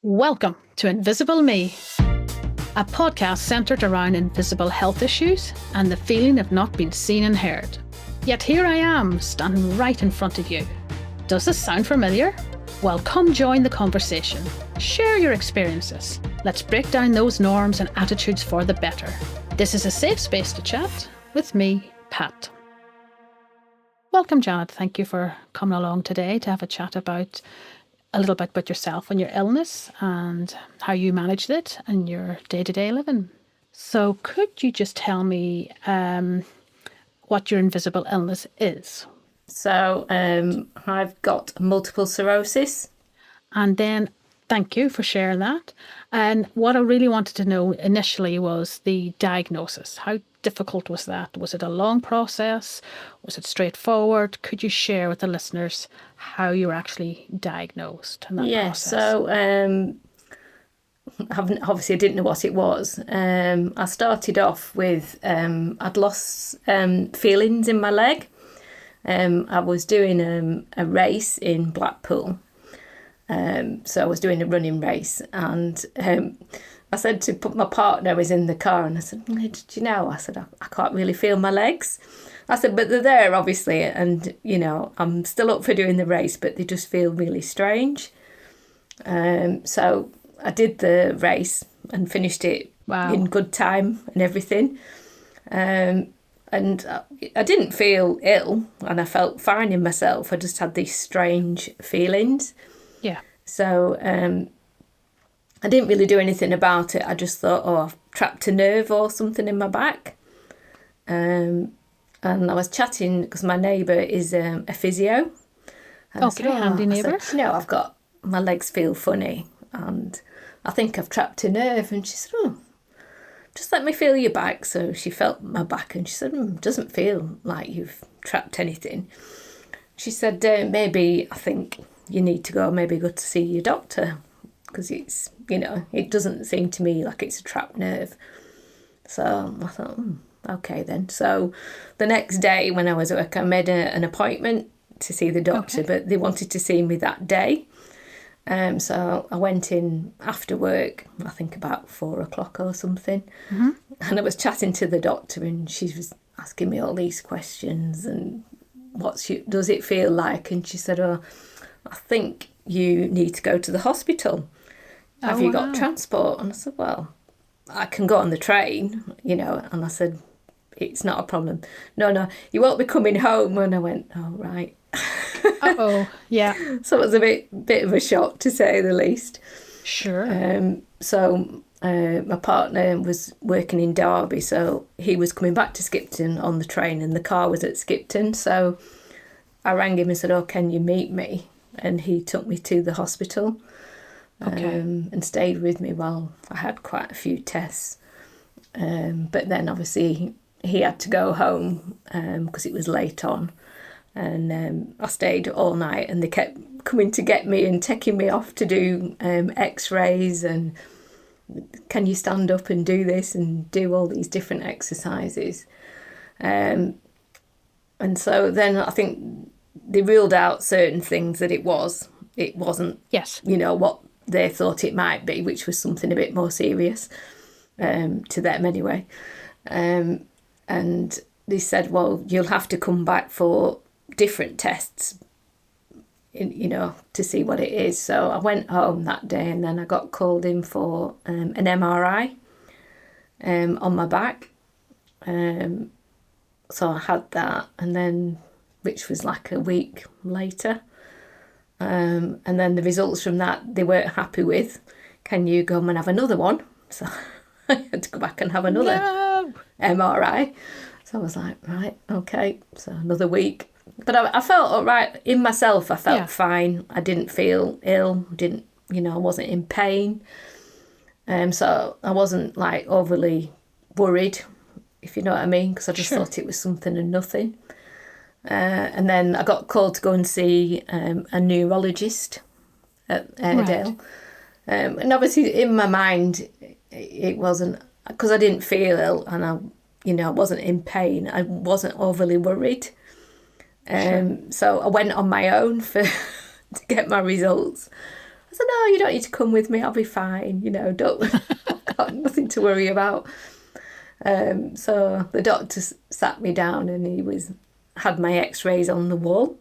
Welcome to Invisible Me, a podcast centred around invisible health issues and the feeling of not being seen and heard. Yet here I am, standing right in front of you. Does this sound familiar? Well, come join the conversation. Share your experiences. Let's break down those norms and attitudes for the better. This is a safe space to chat with me, Pat. Welcome, Janet. Thank you for coming along today to have a chat about a little bit about yourself and your illness and how you managed it and your day-to-day living. So could you just tell me what your invisible illness is? So I've got multiple sclerosis. And then thank you for sharing that. And what I really wanted to know initially was the diagnosis. How difficult was that? Was it a long process? Was it straightforward? Could you share with the listeners how you were actually diagnosed in that process? So obviously I didn't know what it was. I started off with I'd lost feelings in my leg. I was doing a race in Blackpool. So I was doing a running race, and I said to my partner was in the car, and I said, "Did you know?" I said, I can't really feel my legs. I said, but they're there obviously, and you know I'm still up for doing the race, but they just feel really strange. So I did the race and finished it in good time and everything. And I didn't feel ill, and I felt fine in myself. I just had these strange feelings. Yeah. So I didn't really do anything about it. I just thought, I've trapped a nerve or something in my back. And I was chatting because my neighbour is a physio. And okay, I said, handy neighbour. I've got, my legs feel funny and I think I've trapped a nerve. And she said, just let me feel your back. So she felt my back and she said, it doesn't feel like you've trapped anything. She said, maybe I think you need to go to see your doctor because it's, it doesn't seem to me like it's a trapped nerve. So I thought, okay then. So the next day when I was at work, I made an appointment to see the doctor, but they wanted to see me that day. So I went in after work, I think about 4:00 or something. Mm-hmm. And I was chatting to the doctor and she was asking me all these questions and does it feel like? And she said, I think you need to go to the hospital. Have you got transport? And I said, well, I can go on the train, And I said, it's not a problem. No, you won't be coming home. And I went, oh, right. Yeah. So it was a bit of a shock, to say the least. Sure. So my partner was working in Derby, so he was coming back to Skipton on the train and the car was at Skipton. So I rang him and said, can you meet me? And he took me to the hospital and stayed with me while I had quite a few tests. But then obviously he had to go home because it was late on. And I stayed all night and they kept coming to get me and taking me off to do x-rays and can you stand up and do this and do all these different exercises. And so then I think they ruled out certain things that it wasn't, yes, what they thought it might be, which was something a bit more serious to them anyway. And they said, well, you'll have to come back for different tests, to see what it is. So I went home that day and then I got called in for an MRI on my back. So I had that, and then which was like a week later. And then the results from that they weren't happy with. Can you go and have another one? So I had to go back and have another MRI. So I was like, right, okay. So another week. But I felt all right in myself. I felt fine. I didn't feel ill. I wasn't in pain. So I wasn't like overly worried, if you know what I mean, because I just thought it was something and nothing. And then I got called to go and see a neurologist at Airedale. Right. And obviously in my mind, it wasn't, because I didn't feel ill and I wasn't in pain. I wasn't overly worried. So I went on my own to get my results. said, no, you don't need to come with me. I'll be fine. Don't. I've got nothing to worry about. So the doctor sat me down and he had my x-rays on the wall.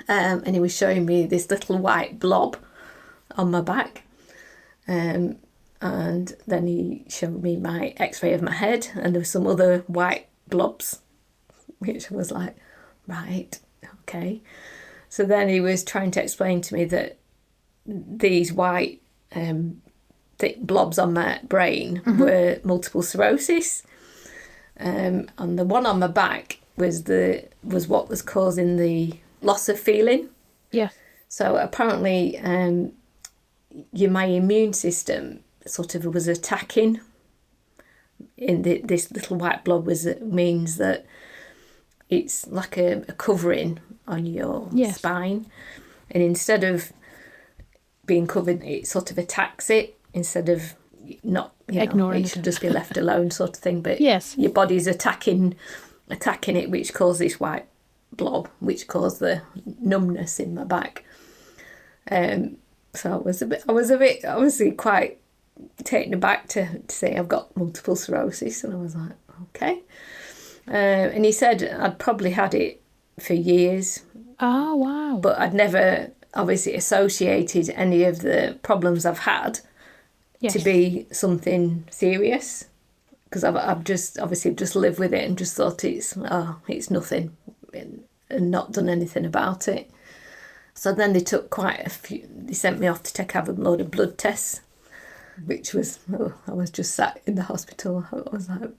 And he was showing me this little white blob on my back. And then he showed me my x-ray of my head, and there were some other white blobs, which was like, right, okay. So then he was trying to explain to me that these white thick blobs on my brain were multiple sclerosis. And the one on my back was what was causing the loss of feeling. Yeah. So apparently my immune system sort of was attacking in this little white blob means that it's like a covering on your spine, and instead of being covered, it sort of attacks it instead of not ignoring it should just be left alone sort of thing. But yes, your body's attacking it, which caused this white blob, which caused the numbness in my back. So I was a bit obviously quite taken aback to say I've got multiple sclerosis, and I was like, okay. And he said I'd probably had it for years. Oh, wow. But I'd never obviously associated any of the problems I've had to be something serious, because I've just lived with it and just thought it's nothing, and not done anything about it. So then they sent me off to have a load of blood tests, which was, I was just sat in the hospital. I was like,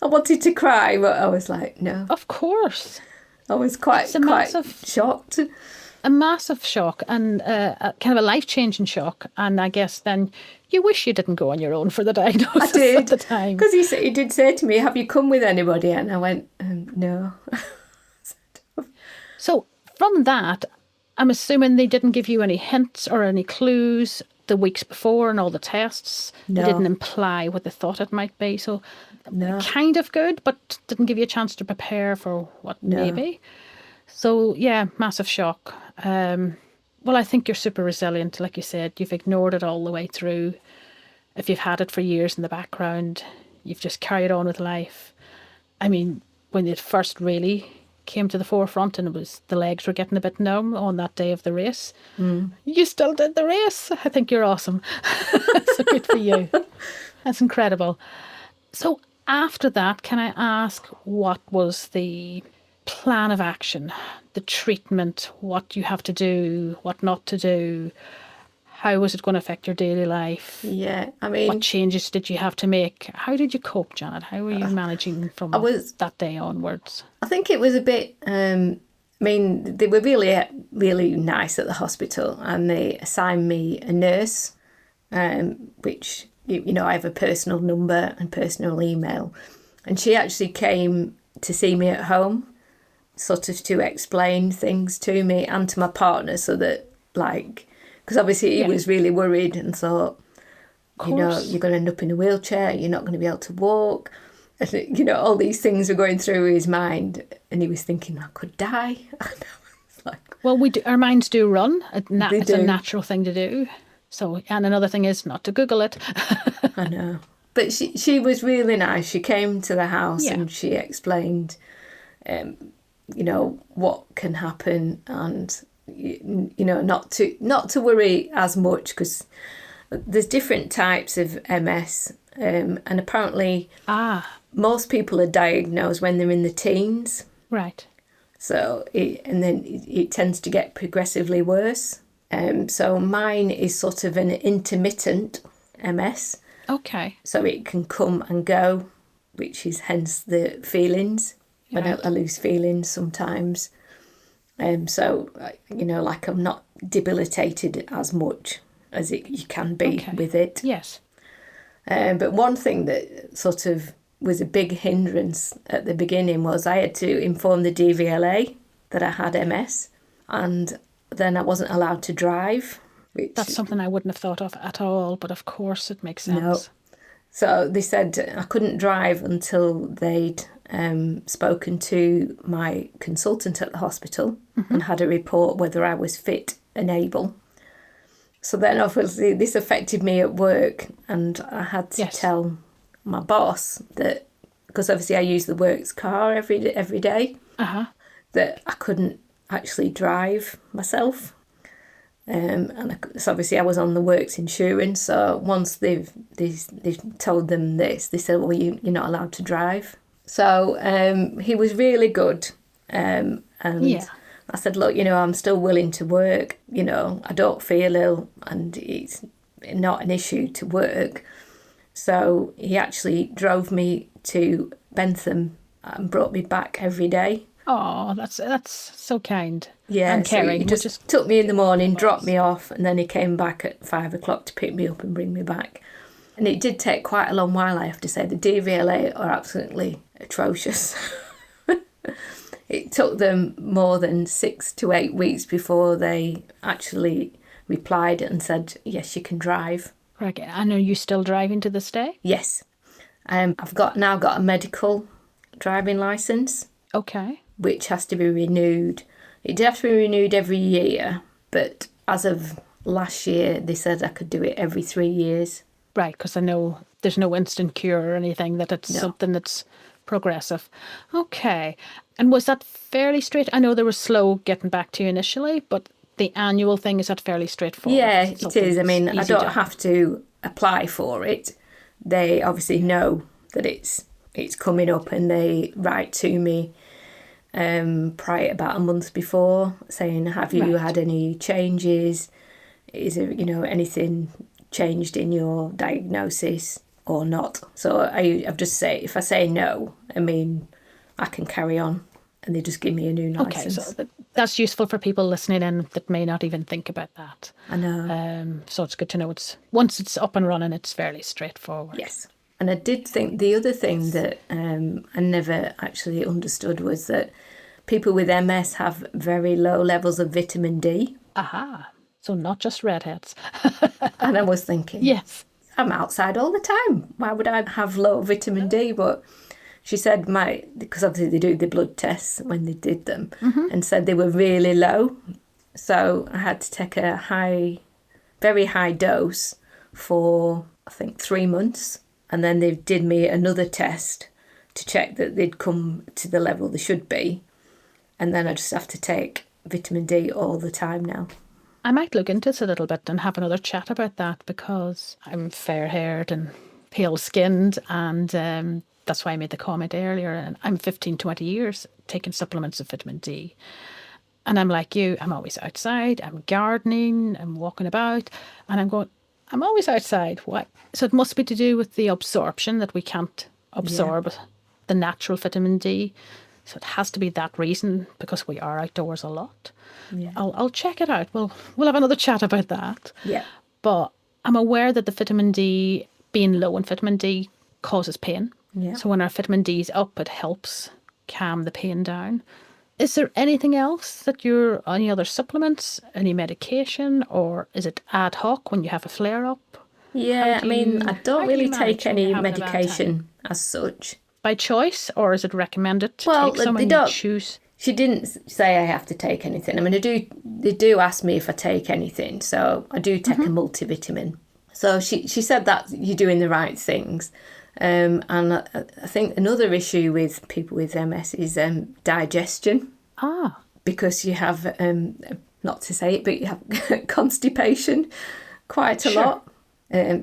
I wanted to cry, but I was like, no. Of course. I was quite shocked. A massive shock, and a kind of a life-changing shock. And I guess then you wish you didn't go on your own for the diagnosis at the time. Because he did say to me, have you come with anybody? And I went, no. So from that, I'm assuming they didn't give you any hints or any clues the weeks before and all the tests. No. They didn't imply what they thought it might be. So no. Kind of good, but didn't give you a chance to prepare for what may be. So, yeah, massive shock. Well, I think you're super resilient. Like you said, you've ignored it all the way through. If you've had it for years in the background, you've just carried on with life. I mean, when it first really came to the forefront and the legs were getting a bit numb on that day of the race, you still did the race. I think you're awesome. So good for you. That's incredible. So after that, can I ask, what was the plan of action, the treatment, what you have to do, what not to do? How was it going to affect your daily life? Yeah, I mean, what changes did you have to make? How did you cope, Janet? How were you managing from that day onwards? I think it was a bit, they were really, really nice at the hospital, and they assigned me a nurse, which, I have a personal number and personal email. And she actually came to see me at home, sort of to explain things to me and to my partner, so that, because obviously he was really worried and thought, you're going to end up in a wheelchair, you're not going to be able to walk. And, all these things were going through his mind, and he was thinking, I could die. Well, our minds do run. It's a natural thing to do. So, and another thing is not to Google it. I know. But she was really nice. She came to the house and she explained, what can happen, and, not to worry as much, because there's different types of MS. And apparently most people are diagnosed when they're in the teens. Right. So, it tends to get progressively worse. So mine is sort of an intermittent MS. Okay. So it can come and go, which is hence the feelings. Right. I lose feelings sometimes. So, I'm not debilitated as much as you can be with it. Yes. But one thing that sort of was a big hindrance at the beginning was I had to inform the DVLA that I had MS, and then I wasn't allowed to drive. That's something I wouldn't have thought of at all, but of course it makes sense. No. So they said I couldn't drive until they'd spoken to my consultant at the hospital and had a report whether I was fit unable. So then obviously this affected me at work, and I had to tell my boss that, because obviously I use the works car every day, that I couldn't actually drive myself. So obviously I was on the works insurance, so once they've told them this, they said, well, you're not allowed to drive. So he was really good, and I said, look, I'm still willing to work, I don't feel ill and it's not an issue to work. So he actually drove me to Bentham and brought me back every day. Oh, that's so kind. Yeah, and caring. So he just took me in the morning, dropped me off, and then he came back at 5 o'clock to pick me up and bring me back. And it did take quite a long while, I have to say. The DVLA are absolutely atrocious. It took them more than 6 to 8 weeks before they actually replied and said, yes, you can drive. Right. And are you still driving to this day? Yes. I've now got a medical driving licence. Okay. Which has to be renewed. It did have to be renewed every year, but as of last year, they said I could do it every 3 years. Right, because I know there's no instant cure or anything, that it's something that's progressive. Okay. And was that fairly straight? I know they were slow getting back to you initially, but the annual thing, is that fairly straightforward? Yeah, it is. I mean, I don't have to apply for it. They obviously know that it's coming up, and they write to me prior, about a month before, saying, have you had any changes? Is there, anything changed in your diagnosis or not? So I've just say, if I say no, I mean, I can carry on, and they just give me a new licence. Okay, so that's useful for people listening in that may not even think about that. I know. So it's good to know once it's up and running, it's fairly straightforward. Yes. And I did think the other thing that I never actually understood was that people with MS have very low levels of vitamin D. Aha. So not just redheads. And I was thinking, yes, I'm outside all the time. Why would I have low vitamin D? But she said because obviously they do the blood tests when they did them, and said they were really low. So I had to take a very high dose for, I think, 3 months. And then they did me another test to check that they'd come to the level they should be. And then I just have to take vitamin D all the time now. I might look into this a little bit and have another chat about that, because I'm fair-haired and pale-skinned, and that's why I made the comment earlier. And I'm 15, 20 years taking supplements of vitamin D. And I'm like you, I'm always outside, I'm gardening, I'm walking about, and I'm going, I'm always outside. Why? So it must be to do with the absorption, that we can't absorb the natural vitamin D. So it has to be that reason, because we are outdoors a lot. Yeah. I'll check it out. We'll have another chat about that. Yeah. But I'm aware that the vitamin D, being low in vitamin D, causes pain. Yeah. So when our vitamin D is up, it helps calm the pain down. Is there anything else any other supplements, any medication, or is it ad hoc when you have a flare-up? Yeah, I mean, I don't really take any medication as such. By choice, or is it recommended to take some and you choose? She didn't say I have to take anything. I mean, they do ask me if I take anything, so I do take a multivitamin. So she said that you're doing the right things. And I think another issue with people with MS is digestion. Ah. Because you have, not to say it, but you have constipation quite a lot.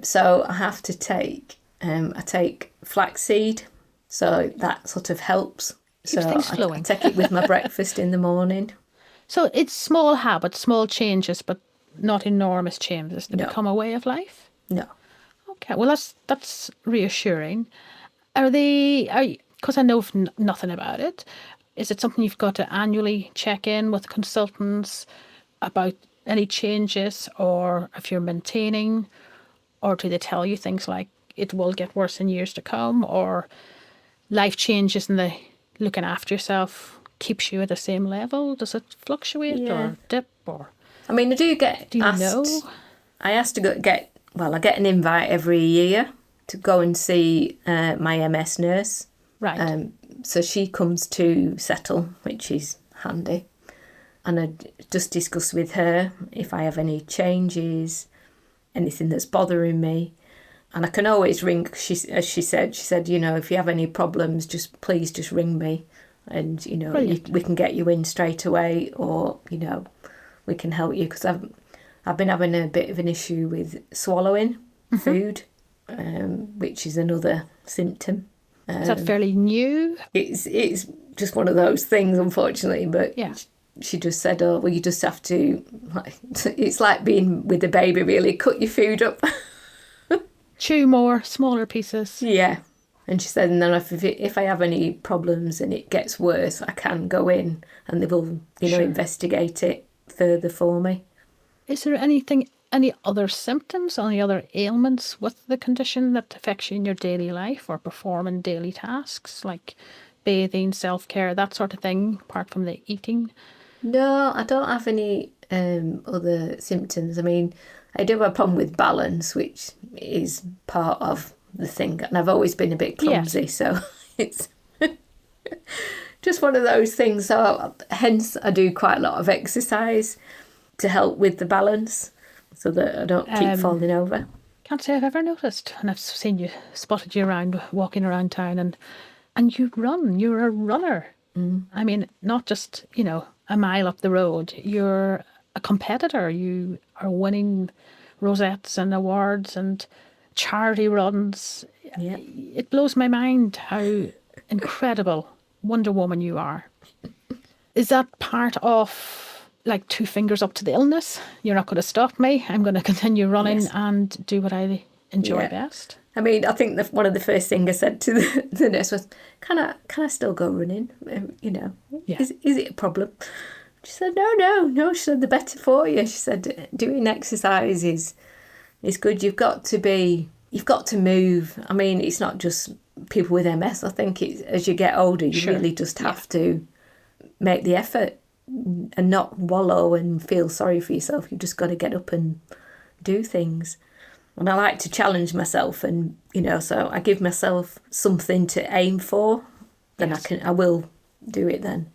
So I have to take, I take flaxseed, so that sort of helps. Keeps things flowing. I take it with my breakfast in the morning. So it's small habits, small changes, but not enormous changes to become a way of life? No. Okay, well that's reassuring. Because I know nothing about it, is it something you've got to annually check in with consultants about any changes, or if you're maintaining, or do they tell you things like it will get worse in years to come, or life changes and the looking after yourself keeps you at the same level? Does it fluctuate or dip? Or I mean, I do get you asked. Know? I asked to I get an invite every year to go and see my MS nurse. Right. So she comes to Settle, which is handy. And I just discuss with her if I have any changes, anything that's bothering me. And I can always ring, as she said, if you have any problems, please just ring me. And, we can get you in straight away, or, we can help you. Because I've been having a bit of an issue with swallowing food, which is another symptom. Is that fairly new? It's just one of those things, unfortunately. But yeah. She just said, "Oh, well, you just have to." It's like being with a baby, really. Cut your food up. Chew more, smaller pieces. Yeah. And she said, and then if I have any problems and it gets worse, I can go in and they will, investigate it further for me. Is there any other symptoms, any other ailments with the condition that affects you in your daily life or performing daily tasks like bathing, self-care, that sort of thing, apart from the eating? No, I don't have any other symptoms. I mean, I do have a problem with balance, which is part of the thing. And I've always been a bit clumsy, so it's just one of those things. So hence I do quite a lot of exercise to help with the balance so that I don't keep falling over. Can't say I've ever noticed. And I've spotted you around, walking around town, and you run. You're a runner. I mean, not just, a mile up the road. You're a competitor. You are winning rosettes and awards and charity runs. Yeah. It blows my mind how incredible Wonder Woman you are. Is that part of like 2 fingers up to the illness? You're not going to stop me. I'm going to continue running and do what I enjoy best. I mean, I think one of the first things I said to the nurse was, "Can I still go running? Is it a problem?" She said, "No." She said, "The better for you." She said, "Doing exercise is good. You've got to move. I mean, it's not just people with MS. I think as you get older, you really just have to make the effort and not wallow and feel sorry for yourself. You've just got to get up and do things." And I like to challenge myself, and so I give myself something to aim for. Then I will do it. Then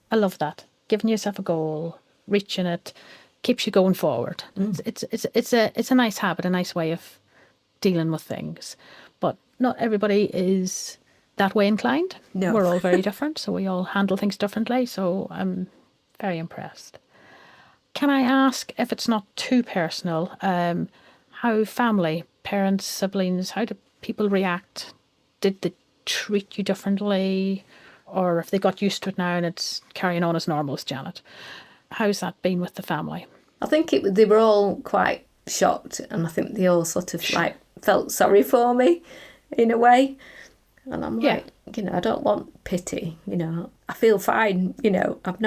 I love that. Giving yourself a goal, reaching it, keeps you going forward. It's a nice habit, a nice way of dealing with things. But not everybody is that way inclined. No. We're all very different, so we all handle things differently. So I'm very impressed. Can I ask, if it's not too personal, how family, parents, siblings, how do people react? Did they treat you differently? Or if they got used to it now and it's carrying on as normal as Janet? How's that been with the family? I think they were all quite shocked, and I think they all sort of felt sorry for me in a way. And I'm like, I don't want pity, I feel fine, I've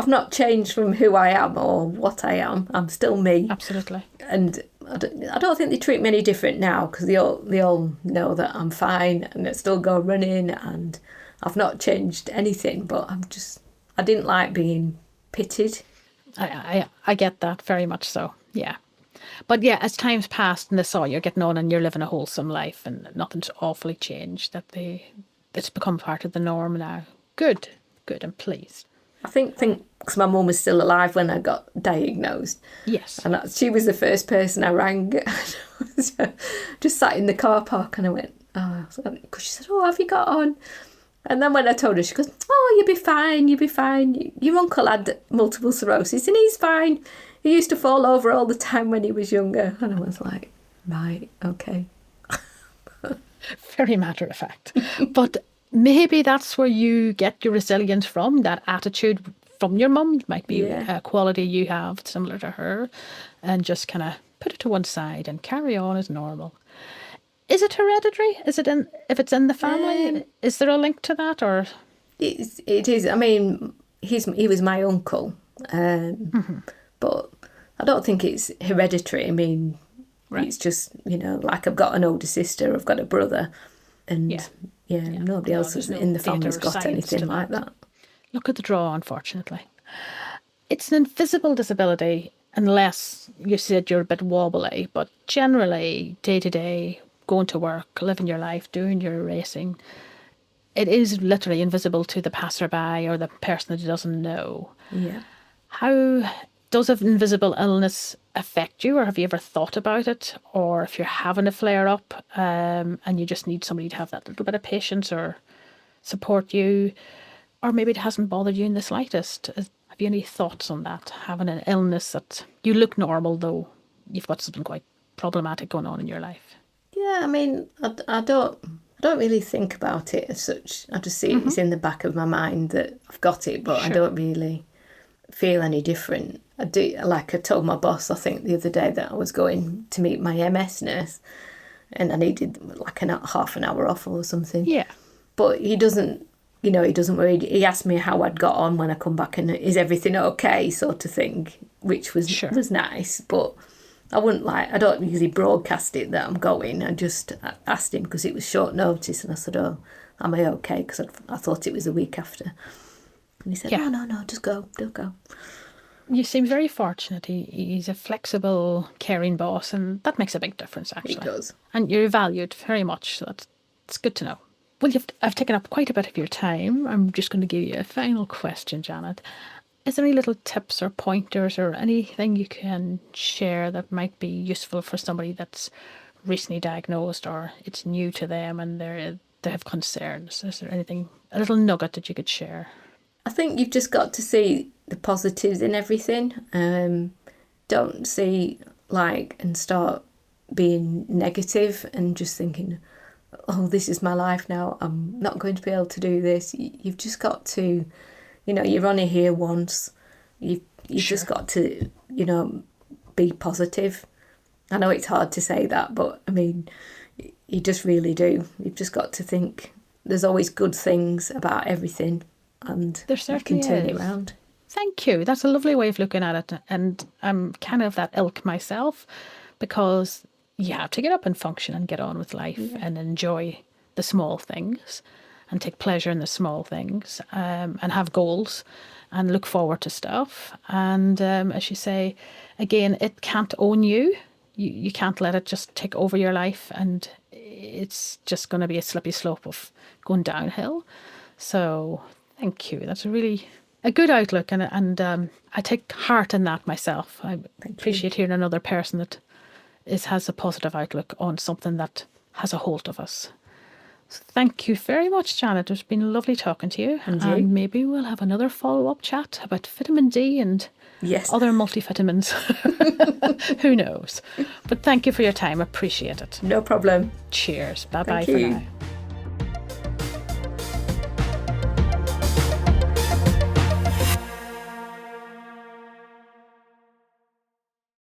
not changed from who I am or what I am. I'm still me. Absolutely. And I don't think they treat me any different now, because they all know that I'm fine and I still go running and I've not changed anything. But I didn't like being pitied. I get that very much so. Yeah. But as time's passed and they saw you're getting on and you're living a wholesome life and nothing's awfully changed, it's become part of the norm now. Good. I'm pleased. I think because my mum was still alive when I got diagnosed. Yes. And she was the first person I rang. Just sat in the car park and I went, because she said, "Oh, have you got on?" And then when I told her, she goes, "Oh, you'll be fine. Your uncle had multiple sclerosis and he's fine. He used to fall over all the time when he was younger." And I was like, right, okay. Very matter of fact. But maybe that's where you get your resilience from, that attitude from your mum. It might be a quality you have similar to her, and just kind of put it to one side and carry on as normal. Is it hereditary? If it's in the family? Is there a link to that, or? It is. I mean, he was my uncle, but I don't think it's hereditary. I mean, it's just, like I've got an older sister, I've got a brother, and nobody else in the family's got anything like that. Look at the draw, unfortunately. It's an invisible disability, unless you said you're a bit wobbly, but generally, day to day, going to work, living your life, doing your racing, it is literally invisible to the passerby or the person that doesn't know. Yeah. How does an invisible illness affect you, or have you ever thought about it? Or if you're having a flare up and you just need somebody to have that little bit of patience or support you, or maybe it hasn't bothered you in the slightest. Have you any thoughts on that? Having an illness that you look normal, though you've got something quite problematic going on in your life. Yeah, I mean, I don't really think about it as such. I just see it's in the back of my mind that I've got it, but I don't really feel any different. I do, like I told my boss, I think the other day, that I was going to meet my MS nurse and I needed like half an hour off or something. Yeah. But he doesn't worry. He asked me how I'd got on when I come back and is everything okay, sort of thing, which was nice. But I don't usually broadcast it that I'm going. I just asked him because it was short notice and I said, oh, am I okay? Because I thought it was a week after. And he said, no, just go, don't go. You seem very fortunate. He's a flexible, caring boss, and that makes a big difference, actually. He does. And you're valued very much, so it's good to know. Well, I've taken up quite a bit of your time. I'm just going to give you a final question, Janet. Is there any little tips or pointers or anything you can share that might be useful for somebody that's recently diagnosed or it's new to them and they have concerns? Is there anything, a little nugget that you could share? I think you've just got to see the positives in everything. Don't see and start being negative and just thinking, oh, this is my life now, I'm not going to be able to do this. You've just got to, you're only here once. You've just got to, be positive. I know it's hard to say that, but I mean, you just really do. You've just got to think there's always good things about everything and there certainly you can turn is. it around. Thank you. That's a lovely way of looking at it. And I'm kind of that ilk myself, because you have to get up and function and get on with life and enjoy the small things and take pleasure in the small things and have goals and look forward to stuff. And as you say, again, it can't own you. You can't let it just take over your life, and it's just going to be a slippery slope of going downhill. So thank you. That's a good outlook, and I take heart in that myself. I appreciate hearing another person that has a positive outlook on something that has a hold of us. So thank you very much, Janet. It's been lovely talking to you. And maybe we'll have another follow-up chat about vitamin D and other multivitamins. Who knows? But thank you for your time. Appreciate it. No problem. Cheers. Bye-bye for now.